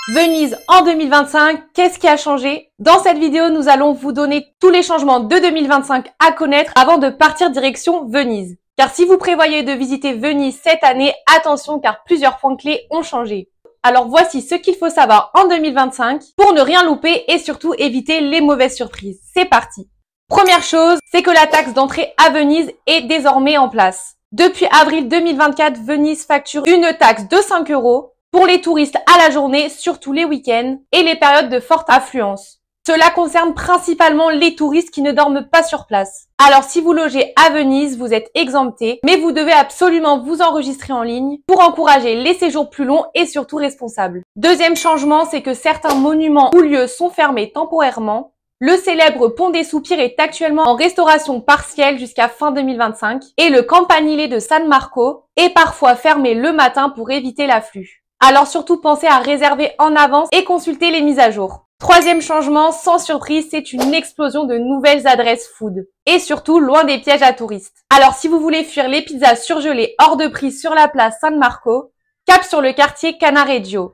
Venise en 2025, qu'est-ce qui a changé? Dans cette vidéo, nous allons vous donner tous les changements de 2025 à connaître avant de partir direction Venise. Car si vous prévoyez de visiter Venise cette année, attention car plusieurs points clés ont changé. Alors voici ce qu'il faut savoir en 2025 pour ne rien louper et surtout éviter les mauvaises surprises. C'est parti! Première chose, c'est que la taxe d'entrée à Venise est désormais en place. Depuis avril 2024, Venise facture une taxe de 5 € pour les touristes à la journée, surtout les week-ends et les périodes de forte affluence. Cela concerne principalement les touristes qui ne dorment pas sur place. Alors si vous logez à Venise, vous êtes exempté, mais vous devez absolument vous enregistrer en ligne pour encourager les séjours plus longs et surtout responsables. Deuxième changement, c'est que certains monuments ou lieux sont fermés temporairement. Le célèbre pont des Soupirs est actuellement en restauration partielle jusqu'à fin 2025 et le campanile de San Marco est parfois fermé le matin pour éviter l'afflux. Alors surtout pensez à réserver en avance et consulter les mises à jour. Troisième changement, sans surprise, c'est une explosion de nouvelles adresses food. Et surtout, loin des pièges à touristes. Alors si vous voulez fuir les pizzas surgelées hors de prix sur la place San Marco, cap sur le quartier Canareggio.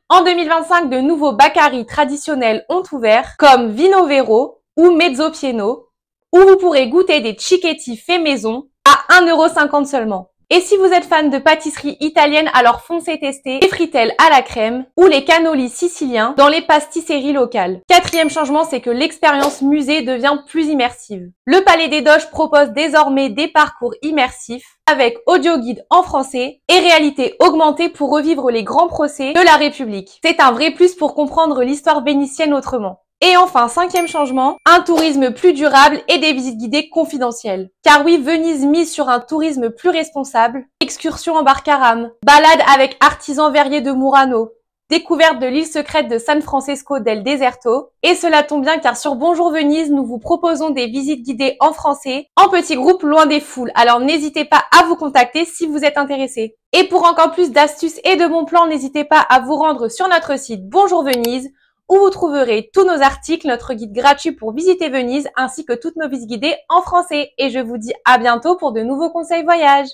En 2025, de nouveaux baccaris traditionnels ont ouvert, comme Vino Vero ou Mezzo Pieno, où vous pourrez goûter des cicchetti faits maison à 1,50 € seulement. Et si vous êtes fan de pâtisserie italienne, alors foncez tester les frittelles à la crème ou les cannolis siciliens dans les pasticceries locales. Quatrième changement, c'est que l'expérience musée devient plus immersive. Le Palais des Doges propose désormais des parcours immersifs avec audio guide en français et réalité augmentée pour revivre les grands procès de la République. C'est un vrai plus pour comprendre l'histoire vénitienne autrement. Et enfin, cinquième changement, un tourisme plus durable et des visites guidées confidentielles. Car oui, Venise mise sur un tourisme plus responsable, excursions en barque à rame, balades avec artisans verriers de Murano, découverte de l'île secrète de San Francesco del Deserto. Et cela tombe bien car sur Bonjour Venise, nous vous proposons des visites guidées en français, en petits groupes loin des foules. Alors n'hésitez pas à vous contacter si vous êtes intéressé. Et pour encore plus d'astuces et de bons plans, n'hésitez pas à vous rendre sur notre site Bonjour Venise, où vous trouverez tous nos articles, notre guide gratuit pour visiter Venise, ainsi que toutes nos visites guidées en français. Et je vous dis à bientôt pour de nouveaux conseils voyage.